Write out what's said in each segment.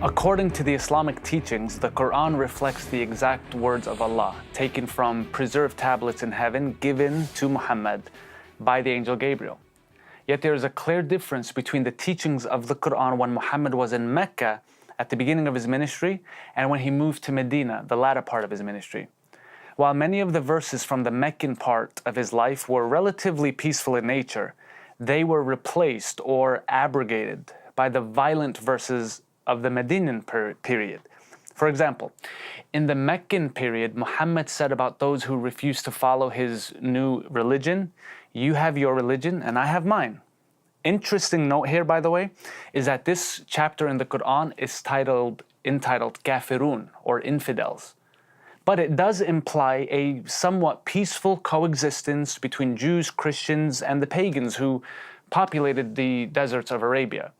According to the Islamic teachings, the Quran reflects the exact words of Allah, taken from preserved tablets in heaven given to Muhammad by the angel Gabriel. Yet there is a clear difference between the teachings of the Quran when Muhammad was in Mecca at the beginning of his ministry and when he moved to Medina, the latter part of his ministry. While many of the verses from the Meccan part of his life were relatively peaceful in nature, they were replaced or abrogated by the violent verses of the Medinan period. For example, in the Meccan period, Muhammad said about those who refuse to follow his new religion, "You have your religion and I have mine." Interesting note here, by the way, is that this chapter in the Quran is entitled Kafirun, or infidels. But it does imply a somewhat peaceful coexistence between Jews, Christians, and the pagans who populated the deserts of Arabia.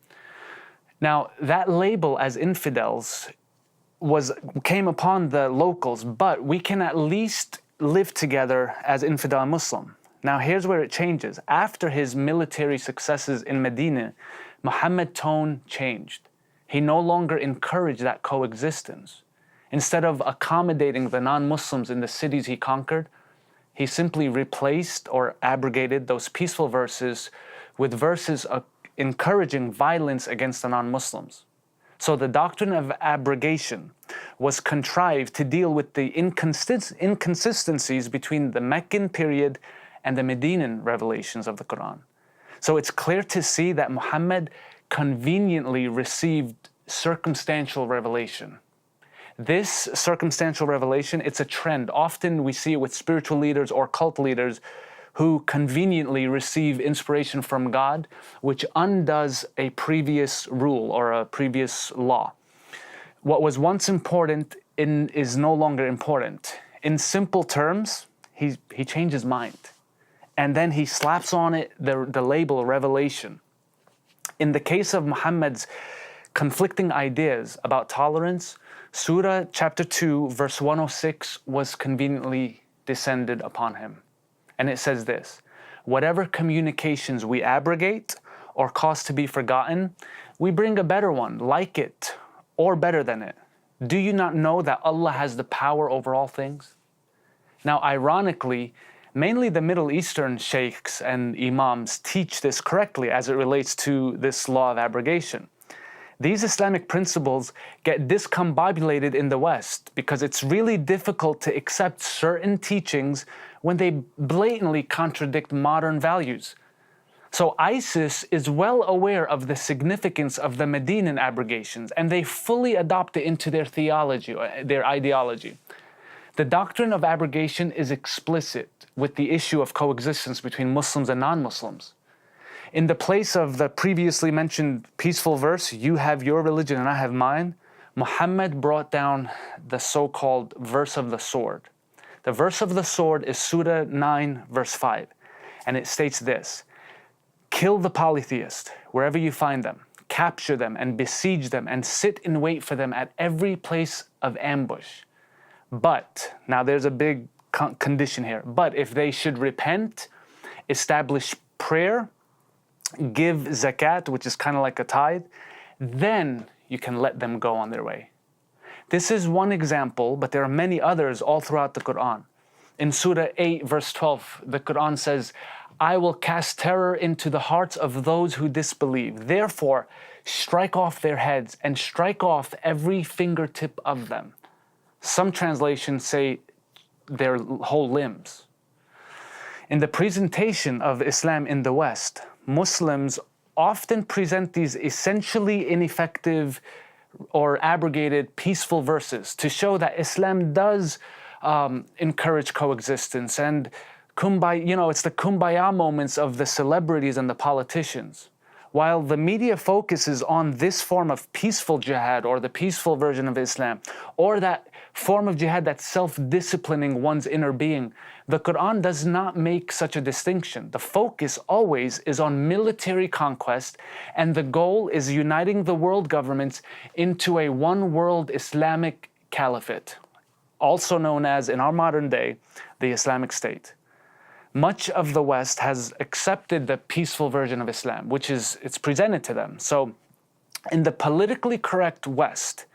Now, that label as infidels came upon the locals, but we can at least live together as infidel and Muslim. Now, here's where it changes. After his military successes in Medina, Muhammad's tone changed. He no longer encouraged that coexistence. Instead of accommodating the non-Muslims in the cities he conquered, he simply replaced or abrogated those peaceful verses with verses encouraging violence against the non-Muslims. So the doctrine of abrogation was contrived to deal with the inconsistencies between the Meccan period and the Medinan revelations of the Quran. So it's clear to see that Muhammad conveniently received circumstantial revelation. This circumstantial revelation, it's a trend. Often we see it with spiritual leaders or cult leaders who conveniently receive inspiration from God, which undoes a previous rule or a previous law. What was once important is no longer important. In simple terms, he changed his mind. And then he slaps on it the label revelation. In the case of Muhammad's conflicting ideas about tolerance, Surah chapter 2, verse 106 was conveniently descended upon him. And it says this: "Whatever communications we abrogate or cause to be forgotten, we bring a better one, like it, or better than it. Do you not know that Allah has the power over all things?" Now, ironically, mainly the Middle Eastern sheikhs and imams teach this correctly as it relates to this law of abrogation. These Islamic principles get discombobulated in the West because it's really difficult to accept certain teachings when they blatantly contradict modern values. So ISIS is well aware of the significance of the Medinan abrogations, and they fully adopt it into their theology, their ideology. The doctrine of abrogation is explicit with the issue of coexistence between Muslims and non-Muslims. In the place of the previously mentioned peaceful verse, "You have your religion and I have mine," Muhammad brought down the so-called verse of the sword. The verse of the sword is Surah 9, verse 5, and it states this: "Kill the polytheist wherever you find them, capture them and besiege them and sit in wait for them at every place of ambush. But," now there's a big condition here, "but if they should repent, establish prayer, give zakat," which is kind of like a tithe, "then you can let them go on their way." This is one example, but there are many others all throughout the Quran. In Surah 8, verse 12, the Quran says, "I will cast terror into the hearts of those who disbelieve. Therefore, strike off their heads and strike off every fingertip of them." Some translations say their whole limbs. In the presentation of Islam in the West, Muslims often present these essentially ineffective or abrogated peaceful verses to show that Islam does encourage coexistence and kumbaya, it's the kumbaya moments of the celebrities and the politicians. While the media focuses on this form of peaceful jihad or the peaceful version of Islam, or that form of jihad that's self-disciplining one's inner being, the Quran does not make such a distinction. The focus always is on military conquest, and the goal is uniting the world governments into a one-world Islamic caliphate, also known as, in our modern day, the Islamic State. Much of the West has accepted the peaceful version of Islam, which is, it's presented to them. So In the politically correct West,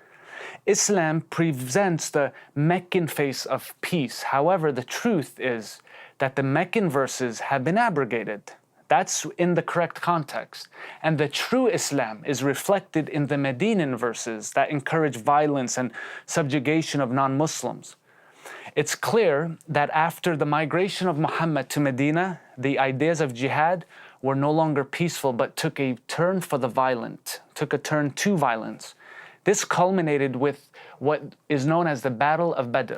Islam presents the Meccan face of peace. However, the truth is that the Meccan verses have been abrogated. That's in the correct context. And the true Islam is reflected in the Medinan verses that encourage violence and subjugation of non-Muslims. It's clear that after the migration of Muhammad to Medina, the ideas of jihad were no longer peaceful but took a turn to violence. This culminated with what is known as the Battle of Badr.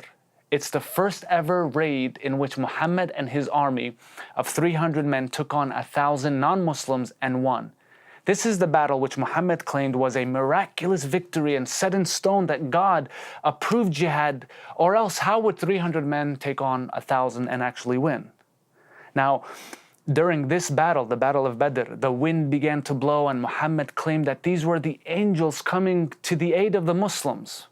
It's the first ever raid in which Muhammad and his army of 300 men took on 1,000 non-Muslims and won. This is the battle which Muhammad claimed was a miraculous victory and set in stone that God approved jihad, or else how would 300 men take on 1,000 and actually win? Now, during this battle, the Battle of Badr, the wind began to blow and Muhammad claimed that these were the angels coming to the aid of the Muslims.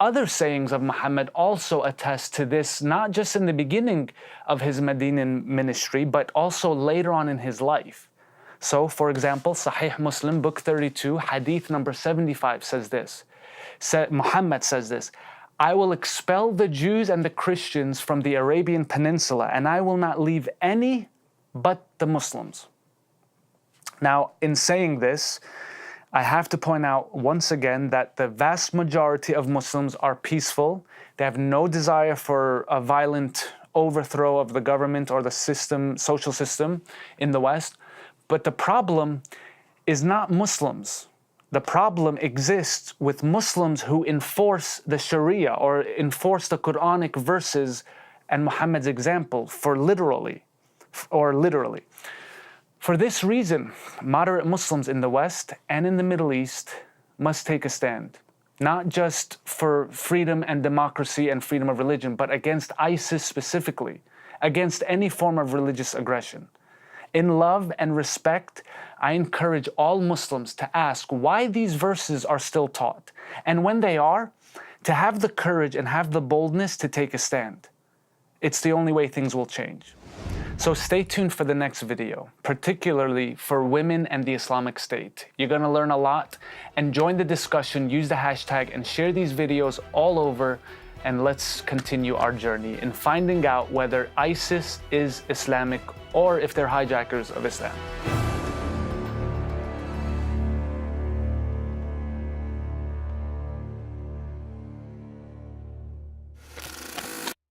Other sayings of Muhammad also attest to this, not just in the beginning of his Medinan ministry, but also later on in his life. So, for example, Sahih Muslim, book 32, hadith number 75 says this. Muhammad says this, "I will expel the Jews and the Christians from the Arabian Peninsula, and I will not leave any but the Muslims." Now, in saying this, I have to point out once again that the vast majority of Muslims are peaceful. They have no desire for a violent overthrow of the government or the social system in the West. But the problem is not Muslims. The problem exists with Muslims who enforce the Sharia or enforce the Quranic verses and Muhammad's example literally. For this reason, moderate Muslims in the West and in the Middle East must take a stand, not just for freedom and democracy and freedom of religion, but against ISIS specifically, against any form of religious aggression. In love and respect, I encourage all Muslims to ask why these verses are still taught, and when they are, to have the courage and have the boldness to take a stand. It's the only way things will change. So stay tuned for the next video, particularly for women and the Islamic State. You're going to learn a lot, and join the discussion, use the hashtag, and share these videos all over, and let's continue our journey in finding out whether ISIS is Islamic or if they're hijackers of Islam.